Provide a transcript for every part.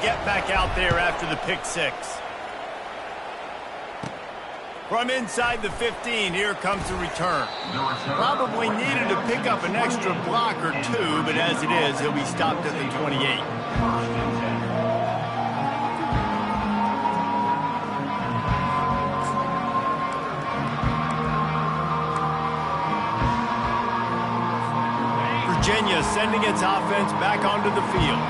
get back out there after the pick six. From inside the 15, here comes the return. Probably needed to pick up an extra block or two, but as it is, he'll be stopped at the 28. Virginia sending its offense back onto the field.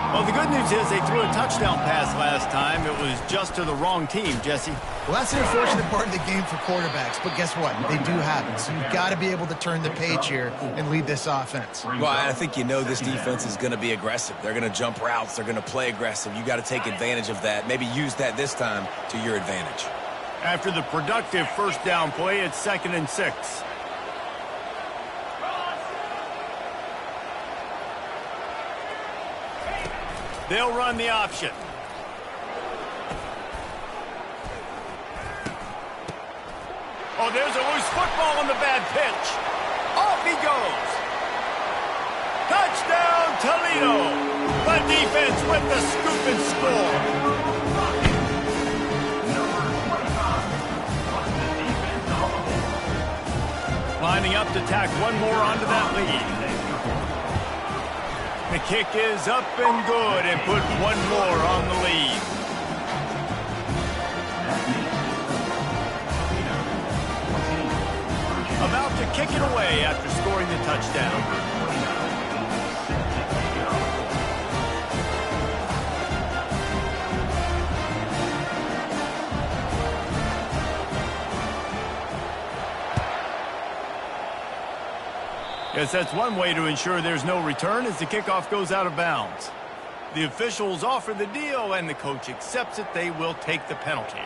Well, the good news is they threw a touchdown pass last time. It was just to the wrong team, Jesse. Well, that's an unfortunate part of the game for quarterbacks, but guess what? They do happen, so you've got to be able to turn the page here and lead this offense. Well, I think you know this defense is going to be aggressive. They're going to jump routes. They're going to play aggressive. You got to take advantage of that. Maybe use that this time to your advantage. After the productive first down play, it's 2nd and 6. They'll run the option. Oh, there's a loose football on the bad pitch. Off he goes. Touchdown, Toledo. The defense with the scoop and score. Lining up to tack one more onto that lead. The kick is up and good and put one more on the lead. About to kick it away after scoring the touchdown. Guess that's one way to ensure there's no return as the kickoff goes out of bounds. The officials offer the deal and the coach accepts it. They will take the penalty.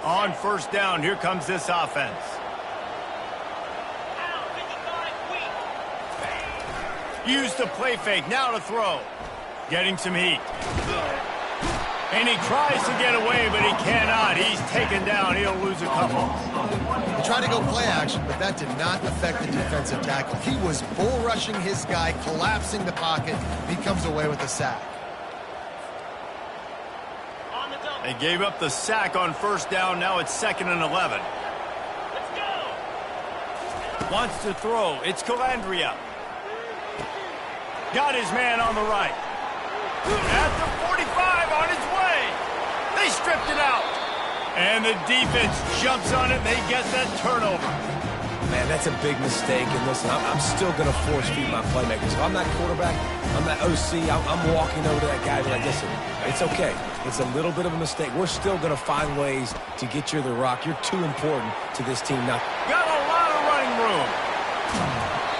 On first down, here comes this offense. Use the play fake, now to throw. Getting some heat. And he tries to get away, but he cannot. He's taken down. He'll lose a couple. He tried to go play action, but that did not affect the defensive tackle. He was bull rushing his guy, collapsing the pocket. He comes away with a sack. They gave up the sack on first down. Now it's 2nd and 11. Let's go. Wants to throw. It's Calandria. Got his man on the right. At the 45 on his way. They stripped it out. And the defense jumps on it. They get that turnover. Man, that's a big mistake. And listen, I'm still going to force feed my playmakers. If I'm that quarterback, I'm that OC, I'm walking over to that guy and be like, listen, it's okay. It's a little bit of a mistake. We're still going to find ways to get you the rock. You're too important to this team now. Got a lot of running room.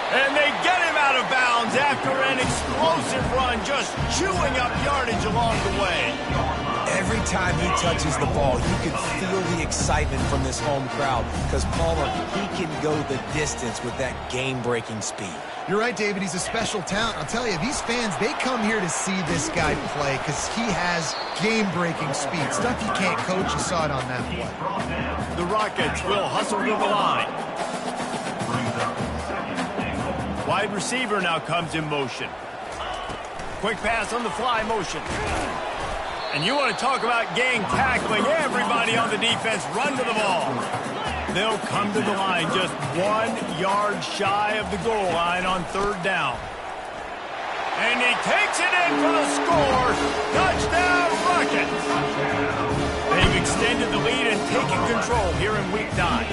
And they get him out of bounds after an explosive run, just chewing up yardage along the way. Every time he touches the ball, you can feel the excitement from this home crowd because Palmer, he can go the distance with that game-breaking speed. You're right, David. He's a special talent. I'll tell you, these fans, they come here to see this guy play because he has game-breaking speed. Stuff you can't coach. You saw it on that play. The Rockets will hustle to the line. Wide receiver now comes in motion. Quick pass on the fly motion. And you want to talk about gang tackling. Everybody on the defense run to the ball. They'll come to the line just 1 yard shy of the goal line on third down. And he takes it in for the score. Touchdown Rockets. They've extended the lead and taken control here in week 9.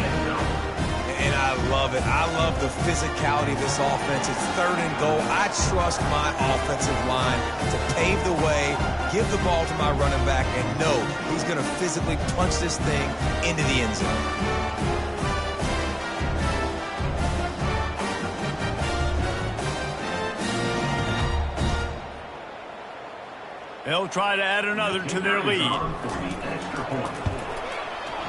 And I love it. I love the physicality of this offense. It's 3rd and goal. I trust my offensive line to pave the way, give the ball to my running back, and know he's going to physically punch this thing into the end zone. They'll try to add another to their lead.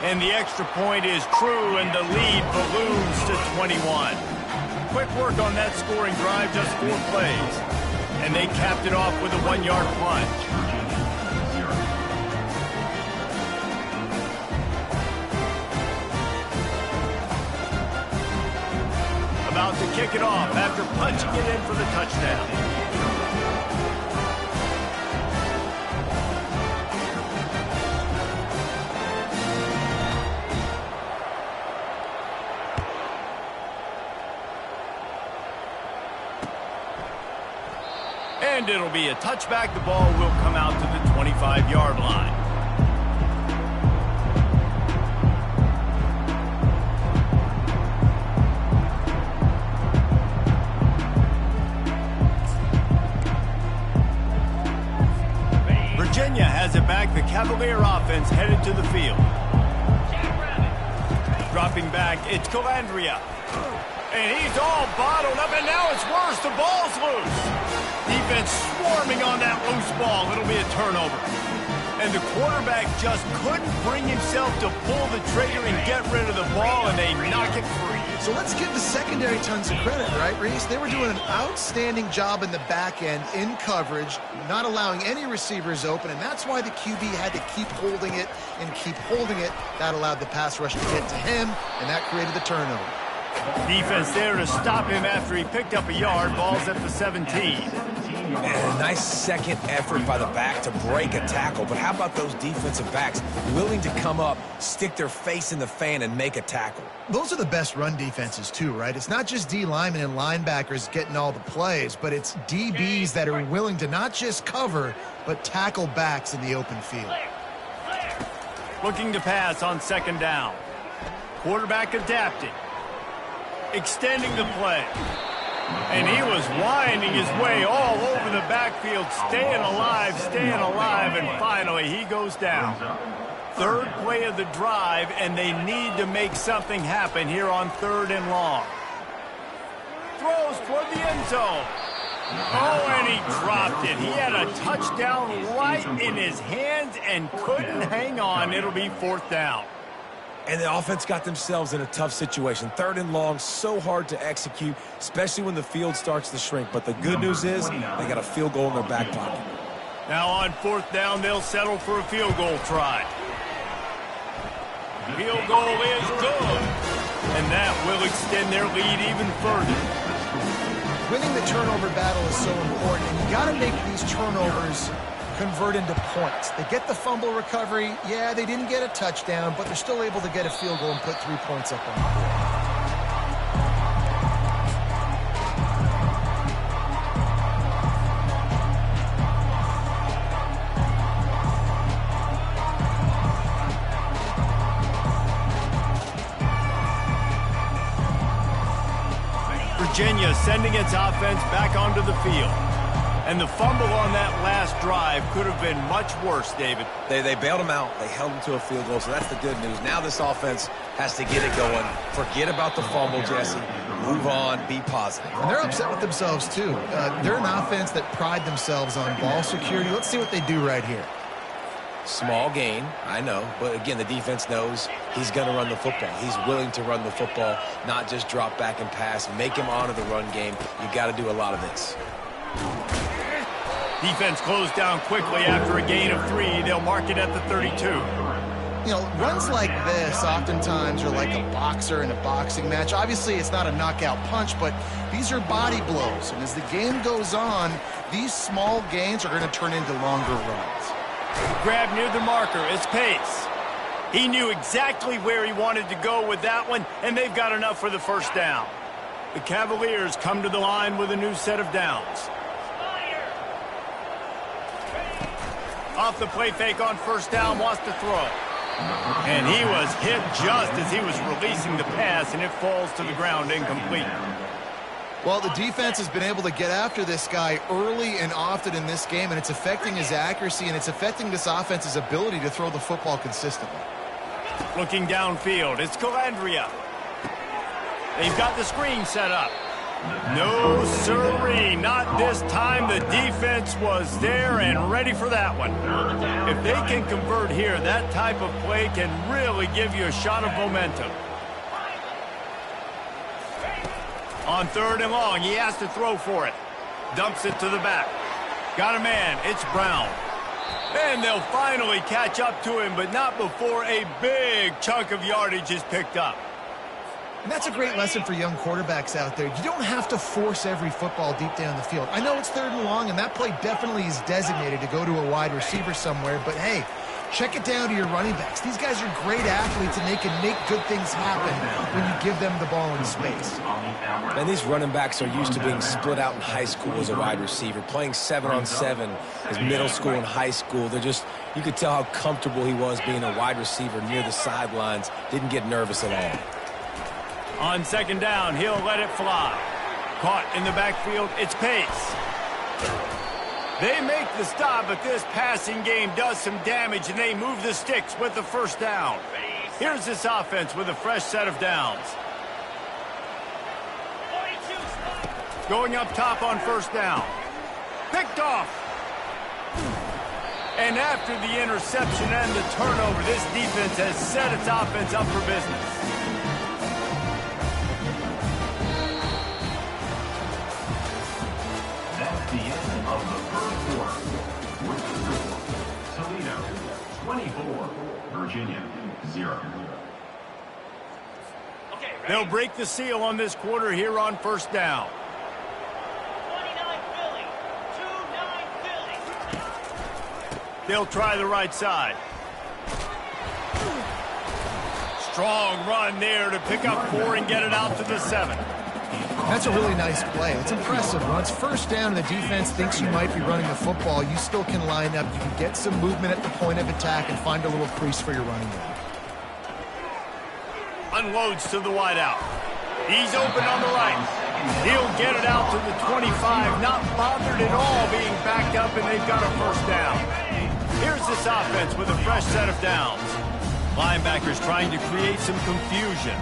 And the extra point is true, and the lead balloons to 21. Quick work on that scoring drive, just 4 plays. And they capped it off with a 1 yard plunge. about to kick it off after punching it in for the touchdown. And it'll be a touchback. The ball will come out to the 25-yard line. Virginia has it back. The Cavalier offense headed to the field. Dropping back, it's Calandria. And he's all bottled up, and now it's worse. The ball's loose. Defense swarming on that loose ball. It'll be a turnover. And the quarterback just couldn't bring himself to pull the trigger and get rid of the ball, and they knock it free. So let's give the secondary tons of credit, right, Reese? They were doing an outstanding job in the back end, in coverage, not allowing any receivers open, and that's why the QB had to keep holding it and keep holding it. That allowed the pass rush to get to him, and that created the turnover. Defense there to stop him after he picked up a yard. Ball's at the 17. And a nice second effort by the back to break a tackle. But how about those defensive backs willing to come up, stick their face in the fan, and make a tackle? Those are the best run defenses, too, right? It's not just D linemen and linebackers getting all the plays, but it's DBs that are willing to not just cover, but tackle backs in the open field. Looking to pass on second down. Quarterback adapting. Extending the play. And he was winding his way all over the backfield, staying alive, and finally he goes down. Third play of the drive, and they need to make something happen here on 3rd and long. Throws toward the end zone. Oh, and he dropped it. He had a touchdown right in his hands and couldn't hang on. It'll be 4th down. And the offense got themselves in a tough situation. 3rd and long, so hard to execute, especially when the field starts to shrink. But the good news is they got a field goal in their back pocket. Now on 4th down, they'll settle for a field goal try. Field goal is good. And that will extend their lead even further. Winning the turnover battle is so important, and you got to make these turnovers convert into points. They get the fumble recovery. Yeah, they didn't get a touchdown, but they're still able to get a field goal and put 3 points up on the board. Virginia sending its offense back onto the field. And the fumble on that last drive could have been much worse, David. They bailed him out. They held him to a field goal, so that's the good news. Now this offense has to get it going. Forget about the fumble, Jesse. Move on. Be positive. And they're upset with themselves, too. They're an offense that pride themselves on ball security. Let's see what they do right here. Small gain, I know. But, again, the defense knows he's going to run the football. He's willing to run the football, not just drop back and pass. Make him honor the run game. You got to do a lot of this. Defense closed down quickly after a gain of 3. They'll mark it at the 32. You know, runs like this oftentimes are like a boxer in a boxing match. Obviously, it's not a knockout punch, but these are body blows. And as the game goes on, these small gains are going to turn into longer runs. Grab near the marker. It's Pace. He knew exactly where he wanted to go with that one, and they've got enough for the first down. The Cavaliers come to the line with a new set of downs. Off the play fake on first down, wants to throw. And he was hit just as he was releasing the pass, and it falls to the ground incomplete. Well, the defense has been able to get after this guy early and often in this game, and it's affecting his accuracy, and it's affecting this offense's ability to throw the football consistently. Looking downfield, it's Calandria. They've got the screen set up. No, sirree, not this time. The defense was there and ready for that one. If they can convert here, that type of play can really give you a shot of momentum. On 3rd and long, he has to throw for it. Dumps it to the back. Got a man, it's Brown. And they'll finally catch up to him, but not before a big chunk of yardage is picked up. And that's a great lesson for young quarterbacks out there. You don't have to force every football deep down the field. I know it's 3rd and long, and that play definitely is designated to go to a wide receiver somewhere, but hey, check it down to your running backs. These guys are great athletes, and they can make good things happen when you give them the ball in space. And these running backs are used to being split out in high school as a wide receiver, playing 7-on-7 as middle school and high school. They're just, you could tell how comfortable he was being a wide receiver near the sidelines. Didn't get nervous at all. On 2nd down, he'll let it fly. Caught in the backfield, it's Pace. They make the stop, but this passing game does some damage, and they move the sticks with the 1st down. Here's this offense with a fresh set of downs. Going up top on 1st down. Picked off. And after the interception and the turnover, this defense has set its offense up for business. That's the end of the 1st quarter. With the score, Toledo 24, Virginia 0. They'll break the seal on this quarter here on 1st down. 29 Philly. 2-9 Philly. They'll try the right side. Strong run there to pick up 4 and get it out to the 7. That's a really nice play. It's impressive. When it's 1st down and the defense thinks you might be running the football, you still can line up. You can get some movement at the point of attack and find a little crease for your running back. Unloads to the wideout. He's open on the right. He'll get it out to the 25. Not bothered at all being backed up, and they've got a 1st down. Here's this offense with a fresh set of downs. Linebackers trying to create some confusion.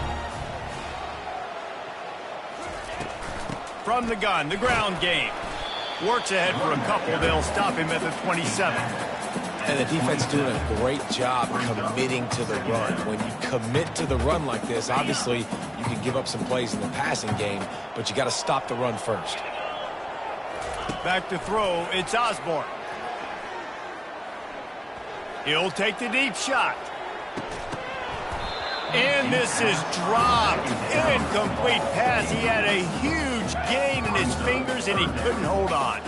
From the gun, the ground game. Works ahead for a couple. They'll stop him at the 27. And the defense doing a great job committing to the run. When you commit to the run like this, obviously you can give up some plays in the passing game, but you got to stop the run first. Back to throw, it's Osborne. He'll take the deep shot. And this is dropped. Incomplete pass. He had a huge gain in his fingers, and he couldn't hold on.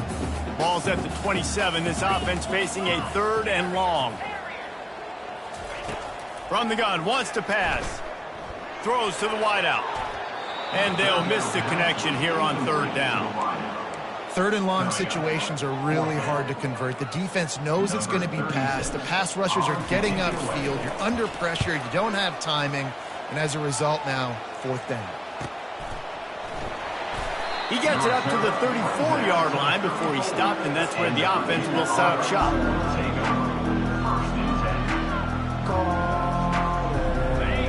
Ball's at the 27. This offense facing a 3rd and long. From the gun, wants to pass. Throws to the wideout. And they'll miss the connection here on 3rd down. 3rd and long situations are really hard to convert. The defense knows it's going to be passed. The pass rushers are getting upfield. You're under pressure. You don't have timing. And as a result now, 4th down. He gets it up to the 34-yard line before he stopped, and that's where the offense will set up shop.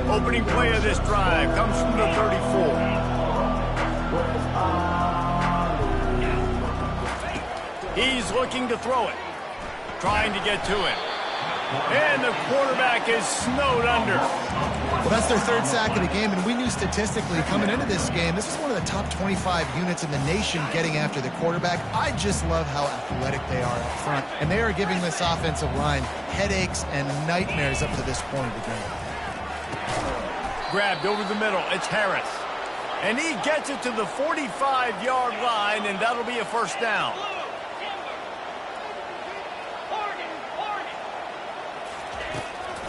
Opening play of this drive comes from the 34. He's looking to throw it. Trying to get to it. And the quarterback is snowed under. Well, that's their 3rd sack of the game, and we knew statistically coming into this game, this is one of the top 25 units in the nation getting after the quarterback. I just love how athletic they are up front, and they are giving this offensive line headaches and nightmares up to this point of the game. Grabbed over the middle, it's Harris. And he gets it to the 45-yard line, and that'll be a 1st down.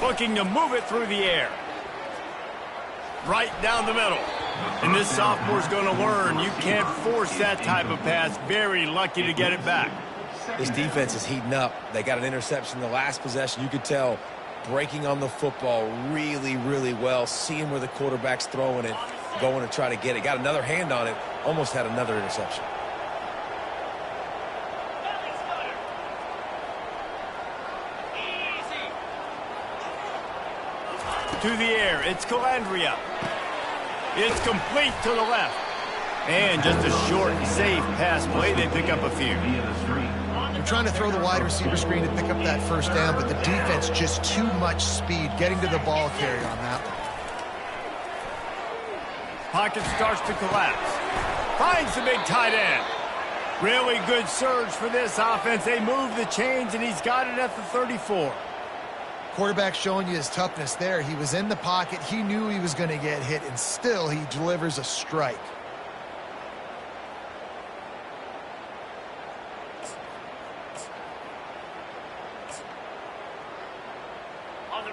Looking to move it through the air. Right down the middle. And this sophomore's going to learn you can't force that type of pass. Very lucky to get it back. This defense is heating up. They got an interception the last possession. You could tell breaking on the football really, really well, seeing where the quarterback's throwing it, going to try to get it. Got another hand on it, almost had another interception. To the air, it's Calandria. It's complete to the left. And just a short, safe pass play. They pick up a few. They're trying to throw the wide receiver screen to pick up that 1st down, but the defense just too much speed getting to the ball carrier on that one. Pocket starts to collapse. Finds the big tight end. Really good surge for this offense. They move the chains, and he's got it at the 34. Quarterback showing you his toughness there. He was in the pocket. He knew he was going to get hit, and still he delivers a strike.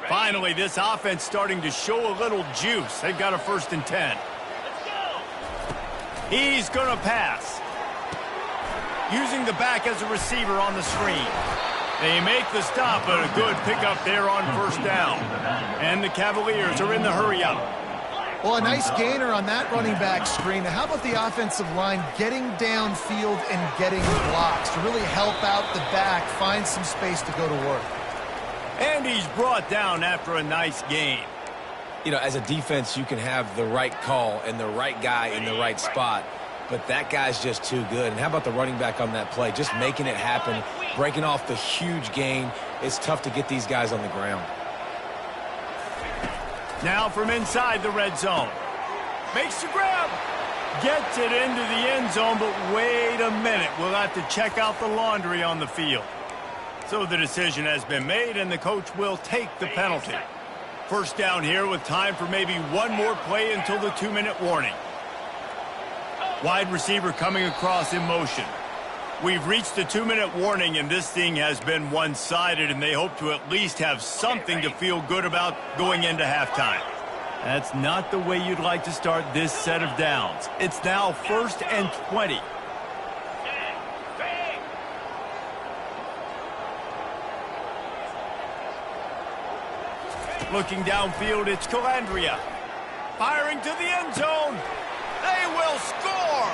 Finally, this offense starting to show a little juice. They've got a 1st and 10. Let's go. He's going to pass. Using the back as a receiver on the screen. They make the stop, but a good pickup there on 1st down. And the Cavaliers are in the hurry-up. Well, a nice gainer on that running back screen. Now, how about the offensive line getting downfield and getting blocks to really help out the back, find some space to go to work? And he's brought down after a nice gain. You know, as a defense, you can have the right call and the right guy in the right spot, but that guy's just too good. And how about the running back on that play? Just making it happen, breaking off the huge gain. It's tough to get these guys on the ground. Now from inside the red zone. Makes the grab. Gets it into the end zone, but wait a minute. We'll have to check out the laundry on the field. So the decision has been made, and the coach will take the penalty. 1st down here with time for maybe one more play until the 2-minute warning. Wide receiver coming across in motion. We've reached the 2-minute warning, and this thing has been one-sided, and they hope to at least have something to feel good about going into halftime. That's not the way you'd like to start this set of downs. It's now 1st and 20. Looking downfield, it's Calandria. Firing to the end zone. They will score.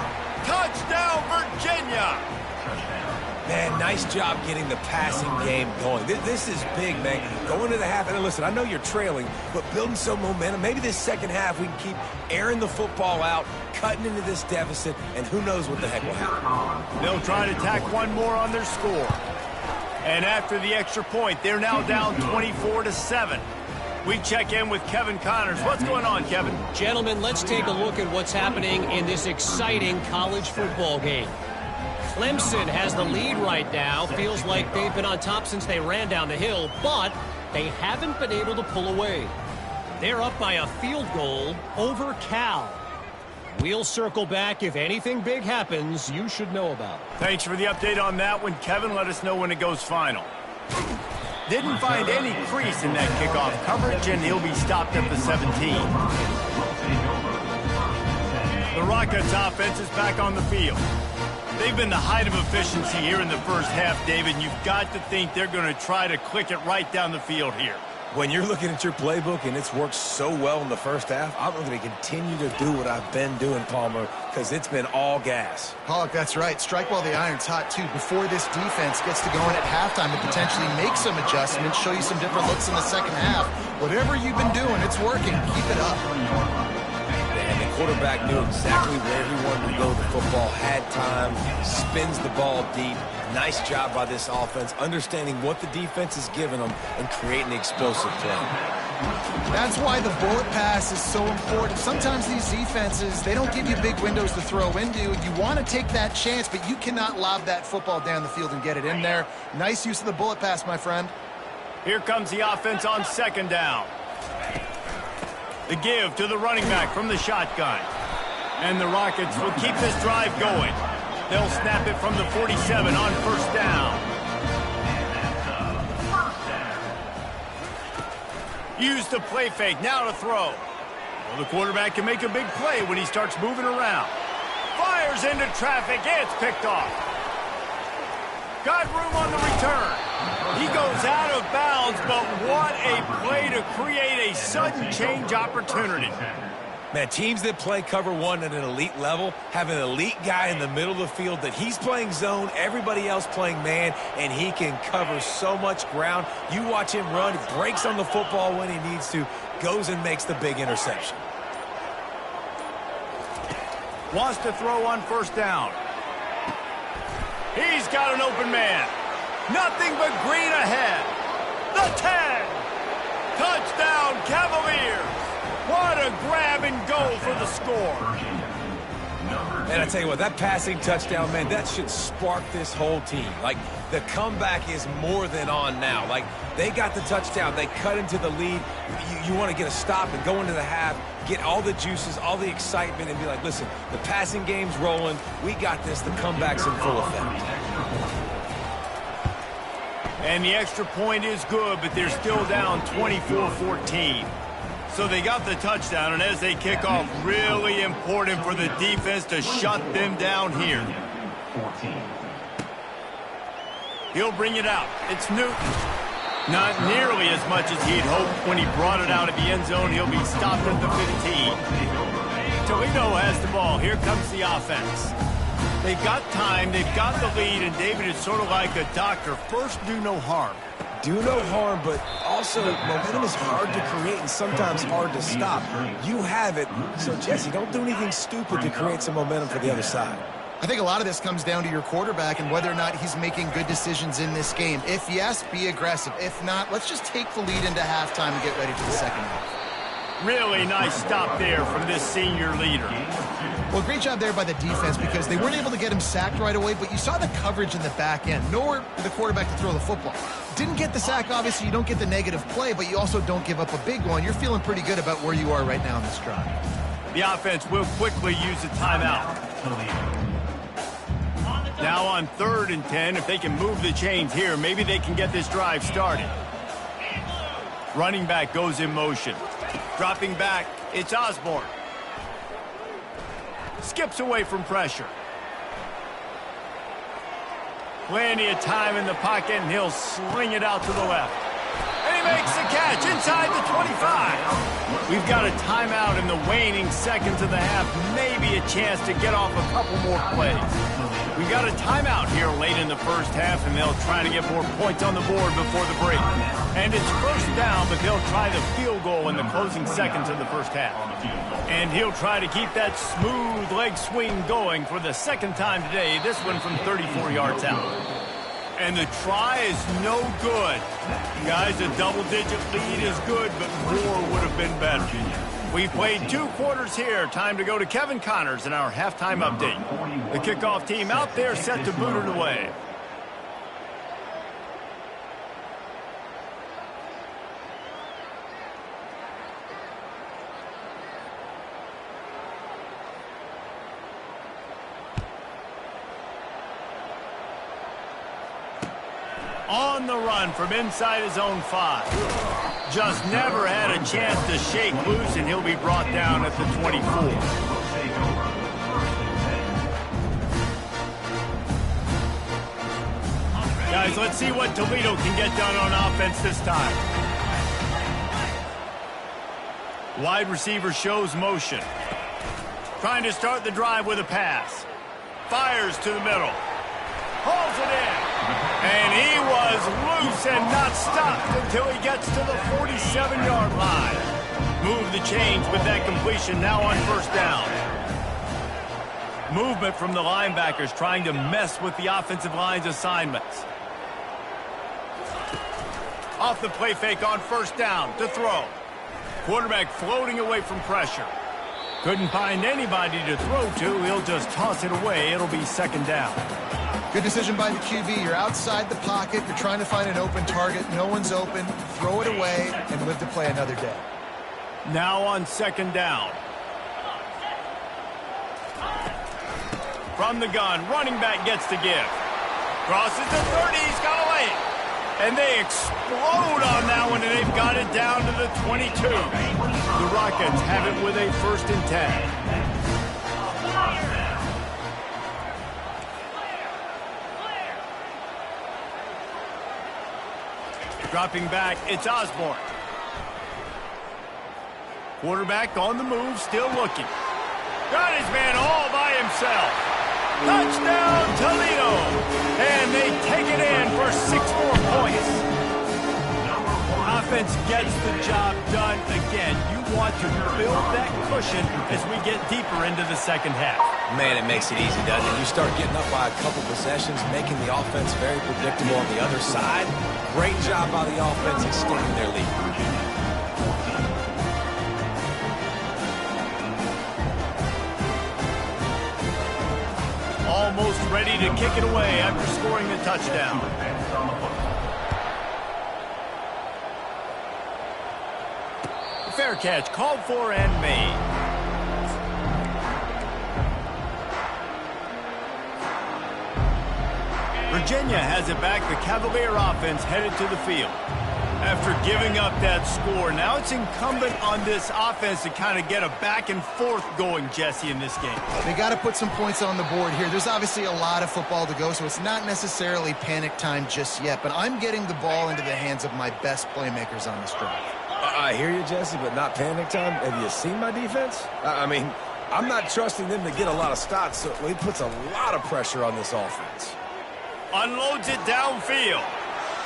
Touchdown, Virginia. Man, nice job getting the passing game going. This is big, man. Going to the half, and listen, I know you're trailing, but building some momentum. Maybe this second half we can keep airing the football out, cutting into this deficit, and who knows what the heck will happen. They'll try to tack one more on their score. And after the extra point, they're now down 24-7. We check in with Kevin Connors. What's going on, Kevin? Gentlemen, let's take a look at what's happening in this exciting college football game. Clemson has the lead right now. Feels like they've been on top since they ran down the hill, but they haven't been able to pull away. They're up by a field goal over Cal. We'll circle back. If anything big happens, you should know about it. Thanks for the update on that one, Kevin. Let us know when it goes final. Didn't find any crease in that kickoff coverage, and he'll be stopped at the 17. The Rockets offense is back on the field. They've been the height of efficiency here in the first half, David. You've got to think they're going to try to click it right down the field here. When you're looking at your playbook and it's worked so well in the first half, I'm going to continue to do what I've been doing, Palmer, because it's been all gas. Pollock, that's right. Strike while the iron's hot, too, before this defense gets to going at halftime and potentially make some adjustments, show you some different looks in the second half. Whatever you've been doing, it's working. Keep it up. And the quarterback knew exactly where he wanted to go. The football had time, spins the ball deep. Nice job by this offense, understanding what the defense is giving them and creating the explosive play. That's why the bullet pass is so important. Sometimes these defenses, they don't give you big windows to throw into. You want to take that chance, but you cannot lob that football down the field and get it in there. Nice use of the bullet pass, my friend. Here comes the offense on 2nd down. The give to the running back from the shotgun. And the Rockets will keep this drive going. They'll snap it from the 47 on 1st down. Use the play fake, now to throw. Well, the quarterback can make a big play when he starts moving around. Fires into traffic, it's picked off. Got room on the return. He goes out of bounds, but what a play to create a sudden change opportunity. Man, teams that play cover one at an elite level have an elite guy in the middle of the field that he's playing zone, everybody else playing man, and he can cover so much ground. You watch him run, breaks on the football when he needs to, goes and makes the big interception. Wants to throw on 1st down. He's got an open man. Nothing but green ahead. The 10. Touchdown, Cavaliers. What a grab and go for the score. Number And I tell you what, that passing touchdown, man, that should spark this whole team. Like, the comeback is more than on now. Like, they got the touchdown. They cut into the lead. You want to get a stop and go into the half, get all the juices, all the excitement, and be like, listen, the passing game's rolling. We got this. The comeback's in full effect. And the extra point is good, but they're still down 24-14. So they got the touchdown, and as they kick off, really important for the defense to shut them down here. 14. He'll bring it out. It's Newton. Not nearly as much as he'd hoped when he brought it out of the end zone. He'll be stopped at the 15. Toledo has the ball. Here comes the offense. They've got time. They've got the lead, and David is sort of like a doctor. First, do no harm. Do no harm, but also momentum is hard to create and sometimes hard to stop. You have it, so Jesse, don't do anything stupid to create some momentum for the other side. I think a lot of this comes down to your quarterback and whether or not he's making good decisions in this game. If yes, be aggressive. If not, let's just take the lead into halftime and get ready for the second half. Really nice stop there from this senior leader. Well, great job there by the defense because they weren't able to get him sacked right away, but you saw the coverage in the back end. Nowhere for the quarterback to throw the football. Didn't get the sack, obviously. You don't get the negative play, but you also don't give up a big one. You're feeling pretty good about where you are right now in this drive. The offense will quickly use a timeout. Now on 3rd and 10, if they can move the chains here, maybe they can get this drive started. Running back goes in motion. Dropping back, it's Osborne. Skips away from pressure. Plenty of time in the pocket, and he'll sling it out to the left. And he makes the catch inside the 25. We've got a timeout in the waning seconds of the half. Maybe a chance to get off a couple more plays. We got a timeout here late in the first half, and they'll try to get more points on the board before the break. And it's first down, but they'll try the field goal in the closing seconds of the first half. And he'll try to keep that smooth leg swing going for the second time today, this one from 34 yards out. And the try is no good. Guys, a double-digit lead is good, but more would have been better. We've played 2 quarters here. Time to go to Kevin Connors in our halftime update. The kickoff team out there set to boot it away. On the run from inside his own 5. Just never had a chance to shake loose, and he'll be brought down at the 24. Guys, let's see what Toledo can get done on offense this time. Wide receiver shows motion. Trying to start the drive with a pass. Fires to the middle. Hauls it in. And he was loose and not stopped until he gets to the 47-yard line. Move the chains with that completion now on first down. Movement from the linebackers trying to mess with the offensive line's assignments. Off the play fake on first down to throw. Quarterback floating away from pressure. Couldn't find anybody to throw to. He'll just toss it away. It'll be second down. Good decision by the QB. You're outside the pocket. You're trying to find an open target. No one's open. Throw it away and live to play another day. Now on second down. From the gun, running back gets to give. Crosses the 30. He's got away. And they explode on that one, and they've got it down to the 22. The Rockets have it with a 1st and 10. Dropping back, it's Osborne. Quarterback on the move, still looking. Got his man all by himself. Touchdown, Toledo! And they take it in for 6 more points. Offense gets the job done. Again, you want to build that cushion as we get deeper into the second half. Man, it makes it easy, doesn't it? You start getting up by a couple possessions, making the offense very predictable on the other side. Great job by the offense extending their lead. almost ready to kick it away after scoring the touchdown. Fair catch called for and made. Virginia has it back. The Cavalier offense headed to the field. After giving up that score, now it's incumbent on this offense to kind of get a back and forth going, Jesse, in this game. They got to put some points on the board here. There's obviously a lot of football to go, so it's not necessarily panic time just yet, but I'm getting the ball into the hands of my best playmakers on this drive. I hear you, Jesse, but not panic time. Have you seen my defense? I mean, I'm not trusting them to get a lot of stops, so he puts a lot of pressure on this offense. Unloads it downfield.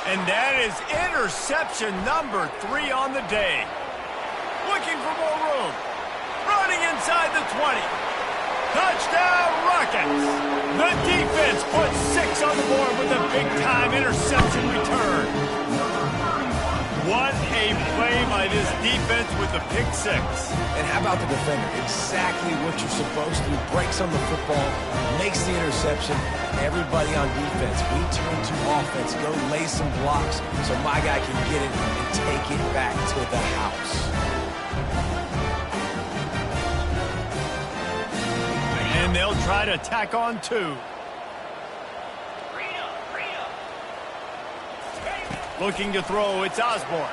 And that is interception number 3 on the day. Looking for more room. Running inside the 20. Touchdown Rockets. The defense puts 6 on the board with a big-time interception return. What a play by this defense with the pick 6. And how about the defender? Exactly what you're supposed to do. Breaks on the football, makes the interception. Everybody on defense, we turn to offense. Go lay some blocks so my guy can get it and take it back to the house. And they'll try to tack on 2. Looking to throw, it's Osborne.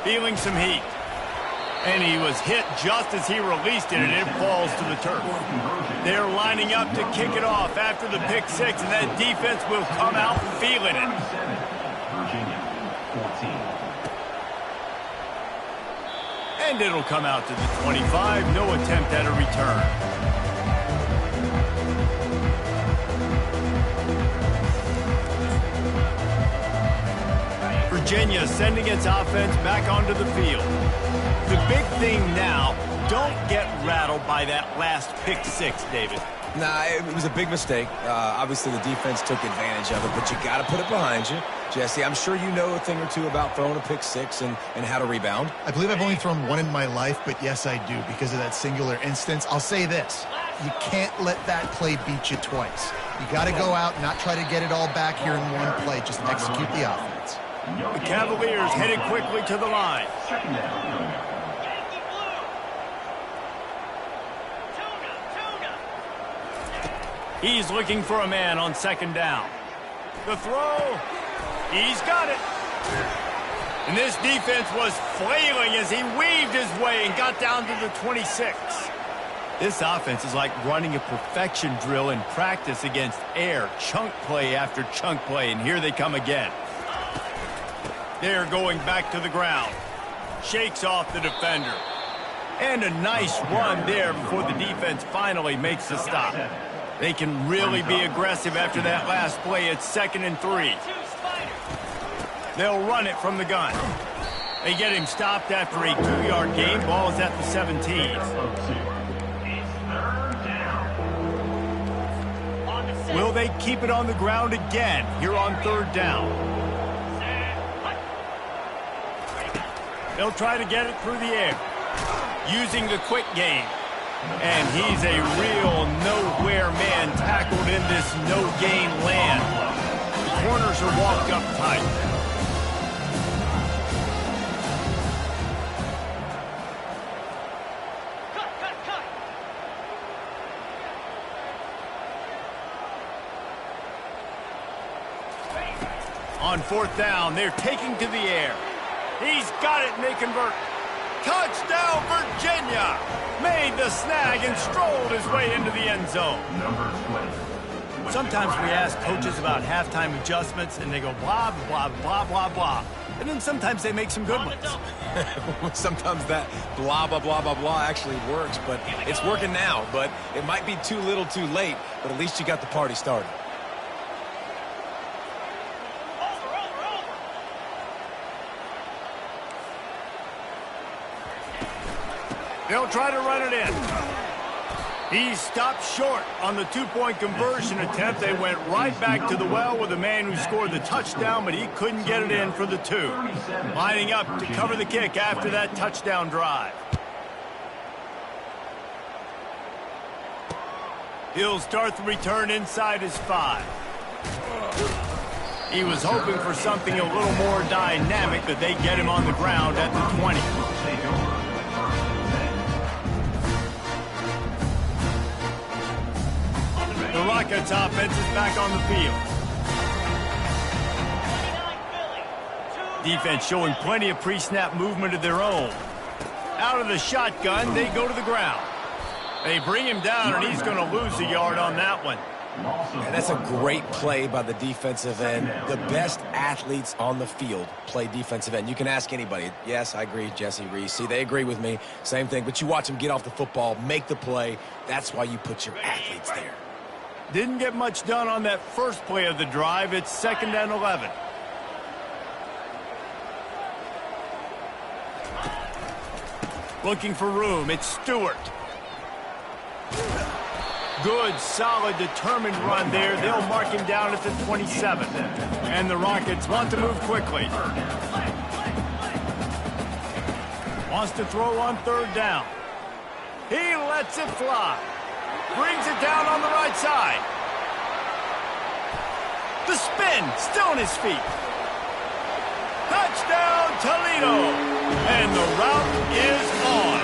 Feeling some heat. And he was hit just as he released it, and it falls to the turf. They're lining up to kick it off after the pick 6, and that defense will come out feeling it. Virginia, 14. And it'll come out to the 25. No attempt at a return. Virginia sending its offense back onto the field. The big thing now, don't get rattled by that last pick 6, David. Nah, it was a big mistake. Obviously, the defense took advantage of it, but you got to put it behind you. Jesse, I'm sure you know a thing or two about throwing a pick 6 and how to rebound. I believe I've only thrown one in my life, but yes, I do because of that singular instance. I'll say this. You can't let that play beat you twice. You got to go out and not try to get it all back here in one play. Just execute the offense. The Cavaliers headed quickly to the line. He's looking for a man on 2nd down. The throw. He's got it. And this defense was flailing as he weaved his way and got down to the 26. This offense is like running a perfection drill in practice against air. Chunk play after chunk play, and here they come again. They're going back to the ground. Shakes off the defender. And a nice run there before the defense finally makes the stop. They can really be aggressive after that last play. It's 2nd and 3. They'll run it from the gun. They get him stopped after a 2-yard gain. Ball is at the 17. Will they keep it on the ground again here on 3rd down? They'll try to get it through the air, using the quick game. And he's a real nowhere man tackled in this no-gain land. The corners are walked up tight. On 4th down, they're taking to the air. He's got it, and they convert. Touchdown, Virginia! Made the snag and strolled his way into the end zone. Sometimes we ask coaches about halftime adjustments, and they go blah, blah, blah, blah, blah. And then sometimes they make some good ones. Sometimes that blah, blah, blah, blah, blah actually works, but it's working now. But it might be too little too late, but at least you got the party started. They'll try to run it in. He stopped short on the 2-point conversion attempt. They went right back to the well with the man who scored the touchdown, but he couldn't get it in for the 2. Lining up to cover the kick after that touchdown drive. He'll start the return inside his 5. He was hoping for something a little more dynamic, but they get him on the ground at the 20. The Rockets offense is back on the field. Defense showing plenty of pre-snap movement of their own. Out of the shotgun, they go to the ground. They bring him down, and he's going to lose a yard on that one. And that's a great play by the defensive end. The best athletes on the field play defensive end. You can ask anybody. Yes, I agree, Jesse, Reese. See, they agree with me. Same thing. But you watch them get off the football, make the play. That's why you put your athletes there. Didn't get much done on that first play of the drive. It's 2nd and 11. Looking for room. It's Stewart. Good, solid, determined run there. They'll mark him down at the 27. And the Rockets want to move quickly. Wants to throw on 3rd down. He lets it fly. Brings it down on the right side. The spin, still on his feet. Touchdown, Toledo. And the route is on.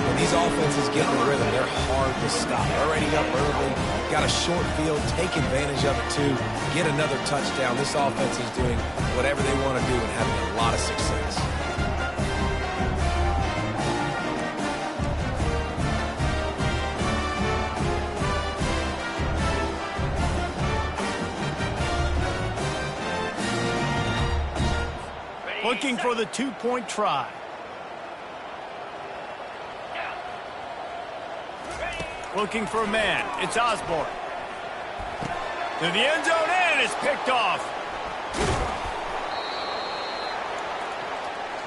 When these offenses get in the rhythm, they're hard to stop. Already up early, got a short field, take advantage of it too, get another touchdown. This offense is doing whatever they want to do and having a lot of success. Looking for the 2-point try. Looking for a man. It's Osborne. To the end zone, and it's picked off.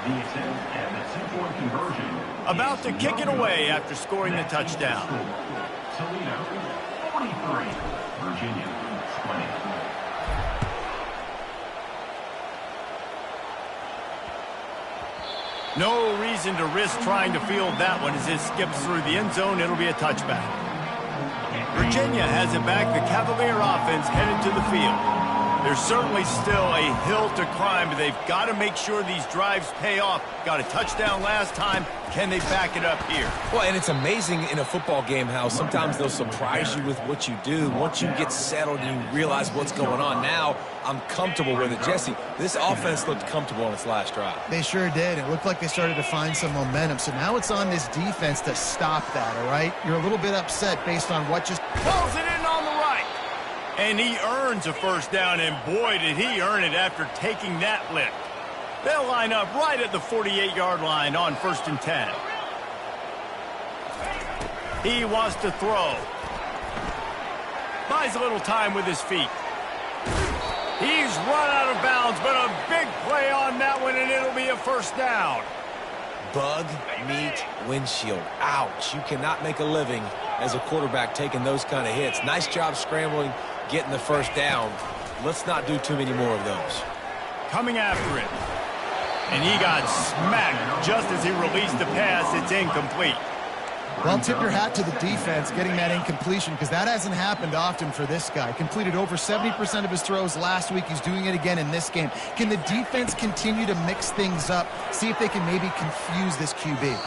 The attempt and the 2-point conversion. About to kick it away after scoring the touchdown. Toledo, 43. Virginia, 20. No reason to risk trying to field that one as it skips through the end zone. It'll be a touchback. Virginia has it back. The Cavalier offense headed to the field. There's certainly still a hill to climb, but they've got to make sure these drives pay off. Got a touchdown last time. Can they back it up here? Well, and it's amazing in a football game how sometimes they'll surprise you with what you do. Once you get settled and you realize what's going on, now I'm comfortable with it. Jesse, this offense looked comfortable on its last drive. They sure did. It looked like they started to find some momentum. So now it's on this defense to stop that, all right? You're a little bit upset based on what just... Pulls it in on the right. And he earns a first down, and boy, did he earn it after taking that lift. They'll line up right at the 48-yard line on 1st and 10. He wants to throw. Buys a little time with his feet. He's run out of bounds, but a big play on that one, and it'll be a first down. Bug meat windshield. Ouch. You cannot make a living as a quarterback taking those kind of hits. Nice job scrambling, getting the first down. Let's not do too many more of those. Coming after it. And he got smacked just as he released the pass. It's incomplete. Well, tip your hat to the defense getting that incompletion because that hasn't happened often for this guy. Completed over 70% of his throws last week. He's doing it again in this game. Can the defense continue to mix things up? See if they can maybe confuse this QB.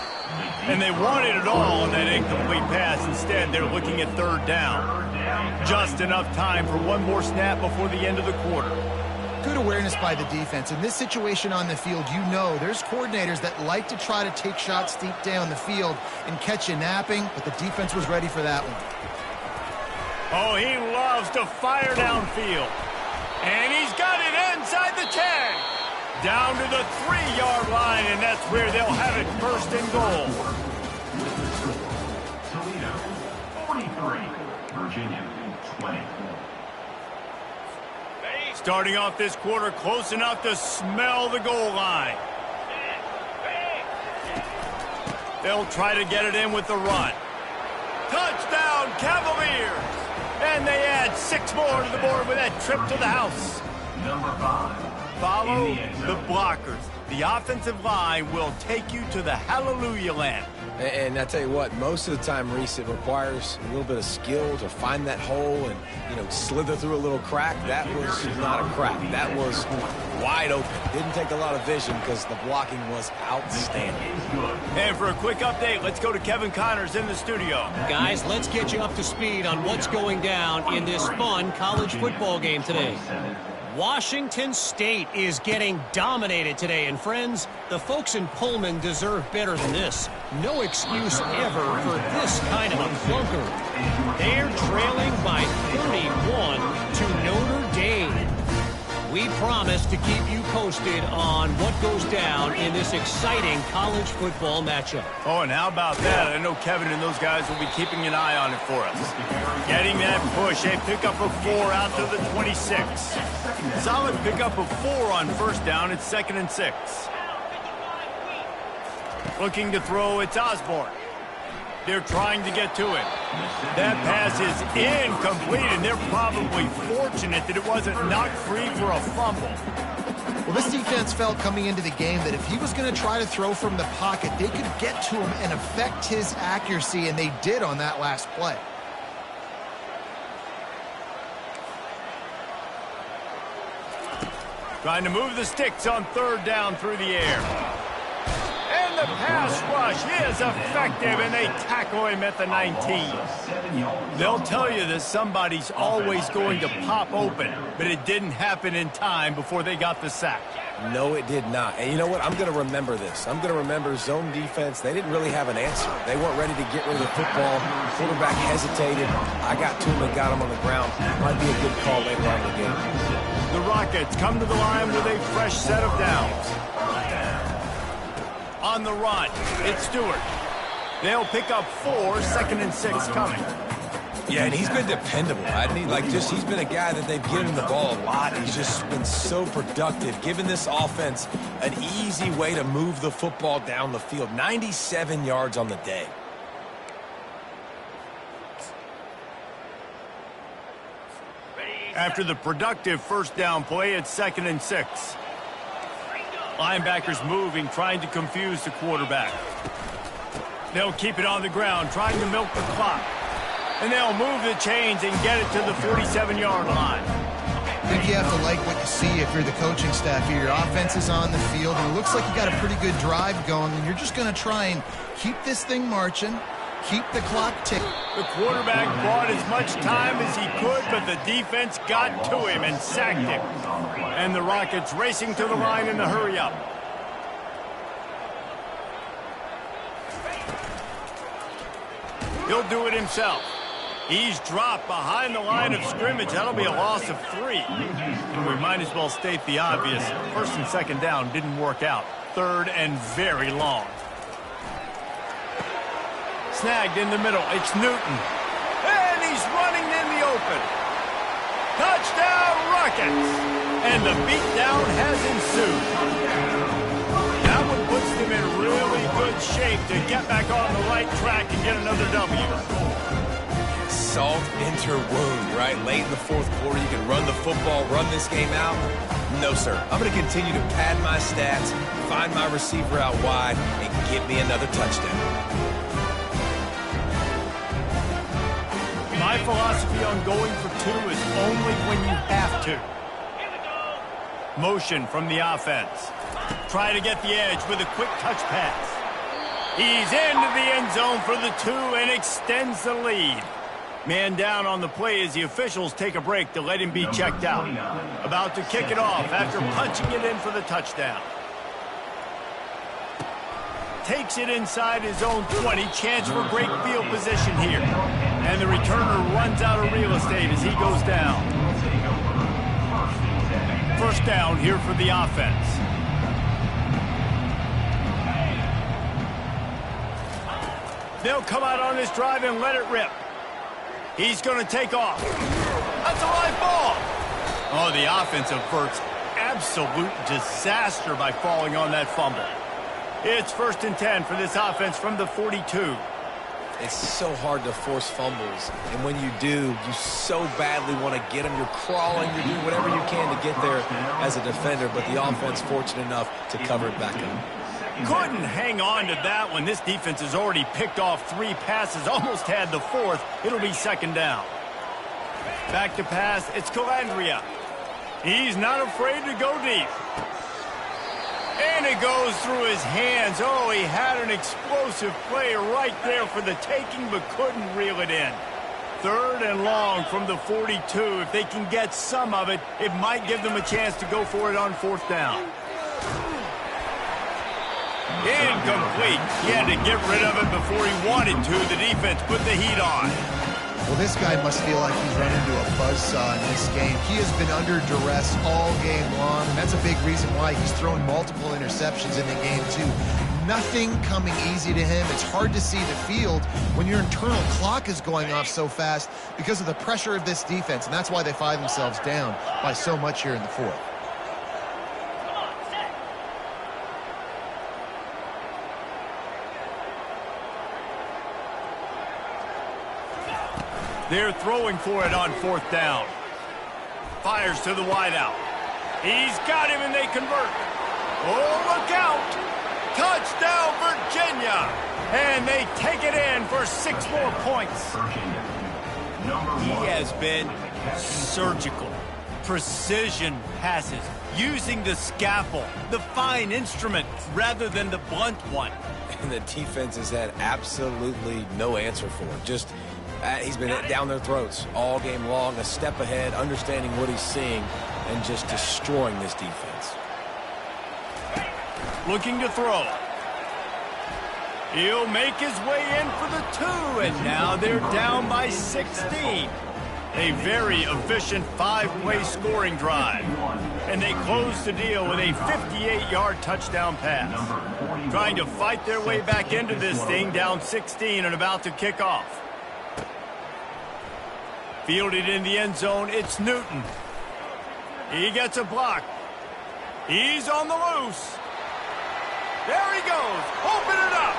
And they wanted it all on that incomplete pass. Instead, they're looking at 3rd down. Just enough time for one more snap before the end of the quarter. Good awareness by the defense. In this situation on the field, you know there's coordinators that like to try to take shots deep down the field and catch you napping, but the defense was ready for that one. Oh, he loves to fire downfield. And he's got it inside the 10. Down to the 3-yard line, and that's where they'll have it 1st and goal. Toledo, 43. Virginia, 20. Starting off this quarter close enough to smell the goal line. They'll try to get it in with the run. Touchdown, Cavaliers! And they add 6 more to the board with that trip to the house. Number 5. Follow the blockers. The offensive line will take you to the hallelujah land. And I tell you what, most of the time, Reese, it requires a little bit of skill to find that hole and, slither through a little crack. That was not a crack. That was wide open. Didn't take a lot of vision because the blocking was outstanding. And for a quick update, let's go to Kevin Connors in the studio. Guys, let's get you up to speed on what's going down in this fun college football game today. Washington State is getting dominated today, and friends, the folks in Pullman deserve better than this. No excuse ever for this kind of a clunker. They're trailing by 31 to Notre Dame. We promise to keep you posted on what goes down in this exciting college football matchup. Oh, and how about that? I know Kevin and those guys will be keeping an eye on it for us. Getting that push, a pickup of 4 out to the 26. Solid pickup of 4 on first down. It's 2nd and 6. Looking to throw, it's Osborne. They're trying to get to it. That pass is incomplete, and they're probably fortunate that it wasn't knocked free for a fumble. Well, this defense felt coming into the game that if he was going to try to throw from the pocket, they could get to him and affect his accuracy, and they did on that last play. Trying to move the sticks on 3rd down through the air. And the pass rush is effective, and they tackle him at the 19. They'll tell you that somebody's always going to pop open, but it didn't happen in time before they got the sack. No, it did not. And you know what? I'm going to remember this. I'm going to remember zone defense. They didn't really have an answer. They weren't ready to get rid of the football. Quarterback hesitated. I got to him and got him on the ground. Might be a good call later on in the game. The Rockets come to the line with a fresh set of downs. On the run, it's Stewart. They'll pick up 4, 2nd and 6 coming. Yeah, and he's been dependable, hasn't he? He's been a guy that they've given him the ball a lot. He's just been so productive, giving this offense an easy way to move the football down the field. 97 yards on the day. After the productive first down play, it's 2nd and 6. Linebackers moving, trying to confuse the quarterback. They'll keep it on the ground, trying to milk the clock. And they'll move the chains and get it to the 47-yard line. I think you have to like what you see if you're the coaching staff here. Your offense is on the field, and it looks like you got a pretty good drive going, and you're just going to try and keep this thing marching, keep the clock ticking. The quarterback bought as much time as he could, but the defense got to him and sacked him. And the Rockets racing to the line in the hurry-up. He'll do it himself. He's dropped behind the line of scrimmage. That'll be a loss of 3. And we might as well state the obvious. 1st and 2nd down didn't work out. 3rd and very long. Snagged in the middle. It's Newton. And he's running in the open. Touchdown, Rockets! And the beatdown has ensued. That one puts them in really good shape to get back on the right track and get another W. Salt enter wound, right? Late in the 4th quarter, you can run the football, run this game out. No, sir. I'm going to continue to pad my stats, find my receiver out wide, and give me another touchdown. My philosophy on going for 2 is only when you have to. Motion from the offense. Try to get the edge with a quick touch pass. He's into the end zone for the 2 and extends the lead. Man down on the play as the officials take a break to let him be checked out. About to kick it off after punching it in for the touchdown. Takes it inside his own 20. Chance for great field position here. And the returner runs out of real estate as he goes down. First down here for the offense. They'll come out on this drive and let it rip. He's going to take off. That's a live ball. Oh, the offense averts absolute disaster by falling on that fumble. It's 1st and 10 for this offense from the 42. It's so hard to force fumbles, and when you do, you so badly want to get them. You're crawling, you're doing whatever you can to get there as a defender, but the offense fortunate enough to cover it back up. Couldn't hang on to that when this defense has already picked off 3 passes, almost had the 4th. It'll be 2nd down. Back to pass, it's Calandria. He's not afraid to go deep. And it goes through his hands. Oh, he had an explosive play right there for the taking, but couldn't reel it in. 3rd and long from the 42. If they can get some of it, it might give them a chance to go for it on 4th down. Incomplete. He had to get rid of it before he wanted to. The defense put the heat on. Well, this guy must feel like he's run into a buzzsaw in this game. He has been under duress all game long, and that's a big reason why he's thrown multiple interceptions in the game, too. Nothing coming easy to him. It's hard to see the field when your internal clock is going off so fast because of the pressure of this defense, and that's why they find themselves down by so much here in the 4th. They're throwing for it on 4th down. Fires to the wideout. He's got him, and they convert. Oh, look out! Touchdown, Virginia! And they take it in for 6 more points. He has been surgical. Precision passes. Using the scalpel, the fine instrument, rather than the blunt one. And the defense has had absolutely no answer for it. Just... he's been down their throats all game long, a step ahead, understanding what he's seeing, and just destroying this defense. Looking to throw. He'll make his way in for the 2, and now they're down by 16. A very efficient 5-play scoring drive. And they close the deal with a 58-yard touchdown pass. Trying to fight their way back into this thing, down 16 and about to kick off. Fielded in the end zone, it's Newton. He gets a block. He's on the loose. There he goes. Open it up.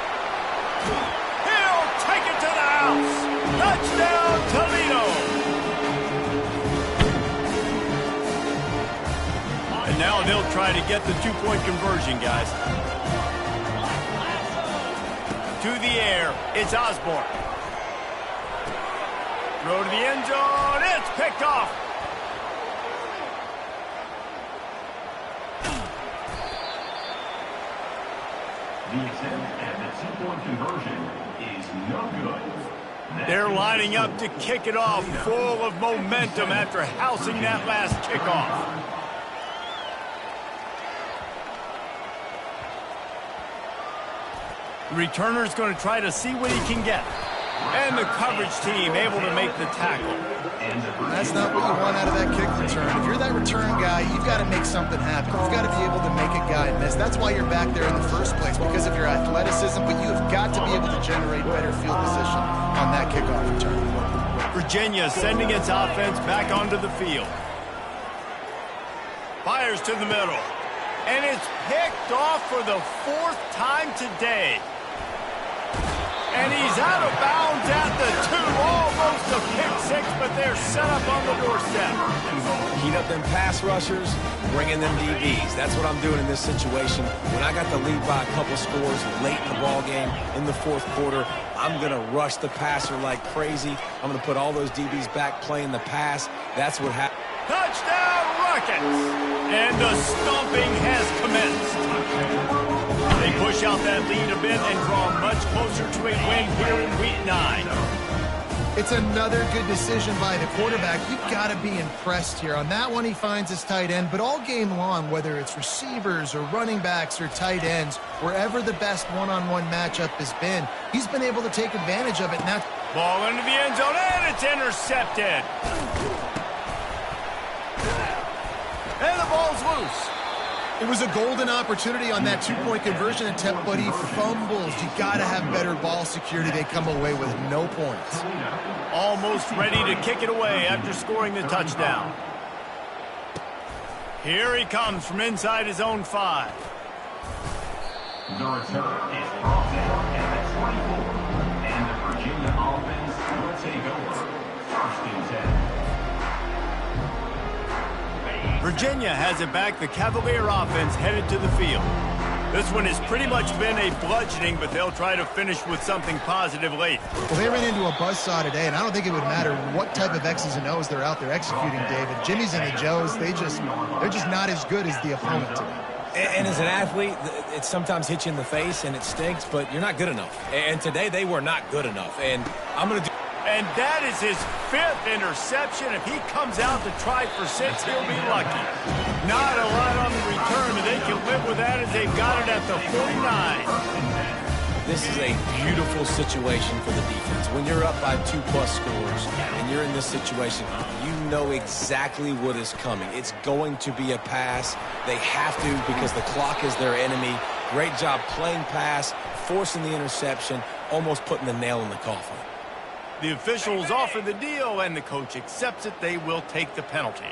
He'll take it to the house. Touchdown, Toledo. And now they'll try to get the 2-point conversion, guys. To the air, it's Osborne. Throw to the end zone. It's picked off. The attempt at the 2-point conversion is no good. They're lining up to kick it off, full of momentum after housing that last kickoff. The returner's going to try to see what he can get. And the coverage team able to make the tackle. That's not what you want out of that kick return. If you're that return guy, you've got to make something happen. You've got to be able to make a guy miss. That's why you're back there in the first place, because of your athleticism, but you have got to be able to generate better field position on that kickoff return. Virginia sending its offense back onto the field. Fires to the middle. And it's picked off for the 4th time today. And he's out of bounds at the 2. Almost a pick 6, but they're set up on the doorstep. Heat up them pass rushers, bring in them DBs. That's what I'm doing in this situation. When I got the lead by a couple scores late in the ball game in the 4th quarter, I'm going to rush the passer like crazy. I'm going to put all those DBs back playing the pass. That's what happened. Touchdown, Rockets! And the stomping has commenced. They push out that lead a bit and draw much closer to a win here in Week 9. It's another good decision by the quarterback. You've got to be impressed here. On that one, he finds his tight end, but all game long, whether it's receivers or running backs or tight ends, wherever the best one-on-one matchup has been, he's been able to take advantage of it. Now, ball into the end zone, and it's intercepted. And the ball's loose. It was a golden opportunity on that 2-point conversion attempt, but he fumbles. You got to have better ball security. They come away with no points. Almost ready to kick it away after scoring the touchdown. Here he comes from inside his own 5. The return is brought down at the 24. And the Virginia Virginia has it back. The Cavalier offense headed to the field. This one has pretty much been a bludgeoning, but they'll try to finish with something positive late. Well, they ran into a buzzsaw today, and I don't think it would matter what type of X's and O's they're out there executing, David. Jimmy's and the Joes, they're just not as good as the opponent today. And as an athlete, it sometimes hits you in the face, and it stinks, but you're not good enough. And today, they were not good enough. And I'm going to do... And that is his 5th interception. If he comes out to try for 6, he'll be lucky. Not a lot on the return, but they can live with that as they've got it at the 49. This is a beautiful situation for the defense. When you're up by 2+ scores and you're in this situation, you know exactly what is coming. It's going to be a pass. They have to because the clock is their enemy. Great job playing pass, forcing the interception, almost putting the nail in the coffin. The officials offer the deal, and the coach accepts it. They will take the penalty.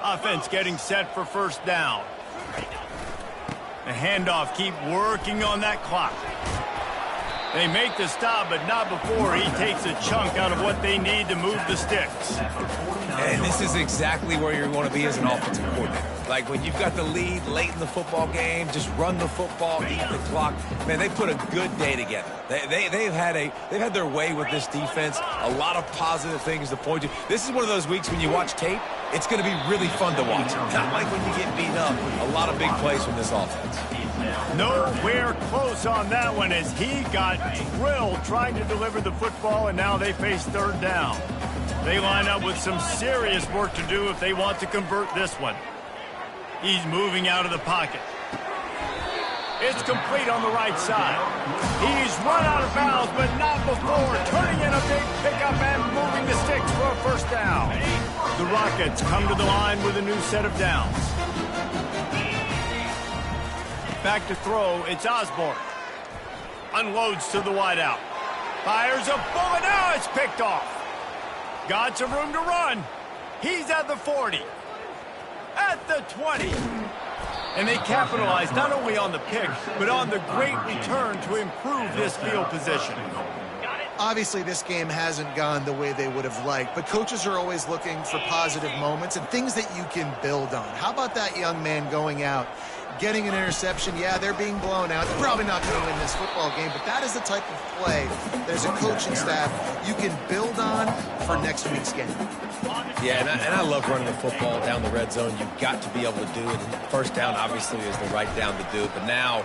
Offense getting set for first down. The handoff, keep working on that clock. They make the stop, but not before he takes a chunk out of what they need to move the sticks. And this is exactly where you want to be as an offensive coordinator. Like when you've got the lead late in the football game, just run the football, eat the clock. Man, they put a good day together. They've had their way with this defense. A lot of positive things to point to. This is one of those weeks when you watch tape, it's going to be really fun to watch. Not like when you get beat up. A lot of big plays from this offense. Nowhere close on that one as he got drilled trying to deliver the football, and now they face third down. They line up with some serious work to do if they want to convert this one. He's moving out of the pocket. It's complete on the right side. He's run out of bounds, but not before turning in a big pickup and moving the sticks for a first down. The Rockets come to the line with a new set of downs. Back to throw, it's Osborne. Unloads to the wideout. Fires a bullet, now it's picked off. Got some room to run. He's at the 40. At the 20. And they capitalize not only on the pick, but on the great return to improve this field position. Obviously, this game hasn't gone the way they would have liked, but coaches are always looking for positive moments and things that you can build on. How about that young man going out, getting an interception? Yeah, they're being blown out. They're probably not going to win this football game, but that is the type of play there's a coaching staff you can build on for next week's game. Yeah, and I love running the football down the red zone. You've got to be able to do it. And first down, obviously, is the right down to do it. But now,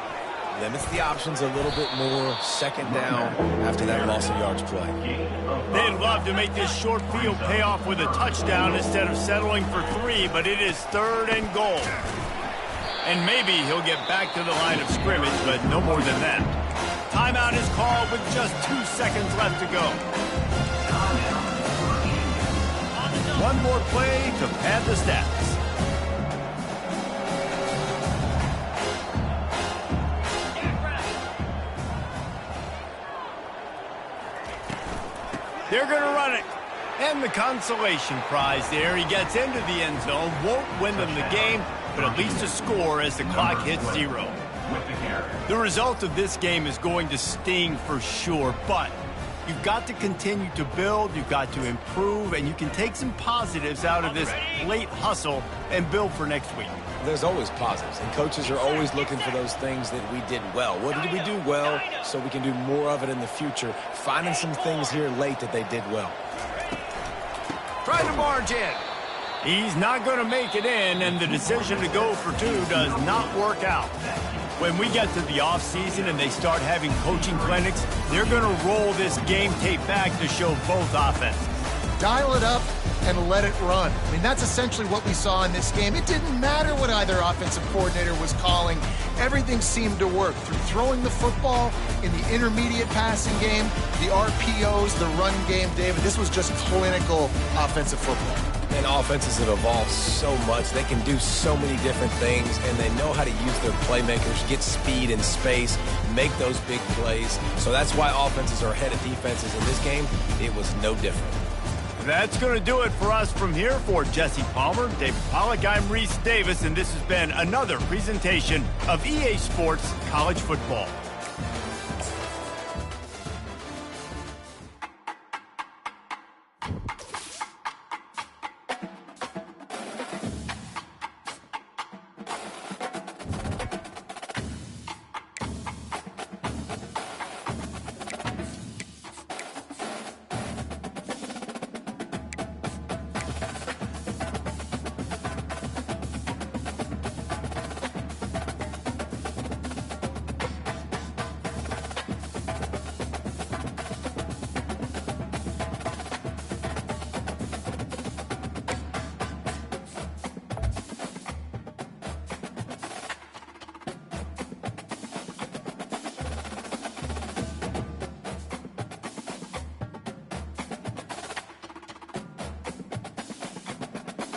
limits the options a little bit more. Second down after that loss of yards play. They'd love to make this short field pay off with a touchdown instead of settling for 3, but it is 3rd and goal. And maybe he'll get back to the line of scrimmage, but no more than that. Timeout is called with just 2 seconds left to go. One more play to pad the stats. They're going to run it. And the consolation prize there. He gets into the end zone. Won't win them the game, but at least a score as the clock hits 0. The result of this game is going to sting for sure, but you've got to continue to build, you've got to improve, and you can take some positives out of this late hustle and build for next week. There's always positives, and coaches are always looking for those things that we did well. What did we do well so we can do more of it in the future? Finding some things here late that they did well. Trying to barge in. He's not going to make it in, and the decision to go for 2 does not work out. When we get to the offseason and they start having coaching clinics, they're going to roll this game tape back to show both offenses. Dial it up and let it run. I mean, that's essentially what we saw in this game. It didn't matter what either offensive coordinator was calling. Everything seemed to work through throwing the football in the intermediate passing game, the RPOs, the run game. David, this was just clinical offensive football. And offenses have evolved so much. They can do so many different things, and they know how to use their playmakers, get speed and space, make those big plays. So that's why offenses are ahead of defenses. In this game, it was no different. That's going to do it for us from here. For Jesse Palmer, David Pollack, I'm Reese Davis, and this has been another presentation of EA Sports College Football.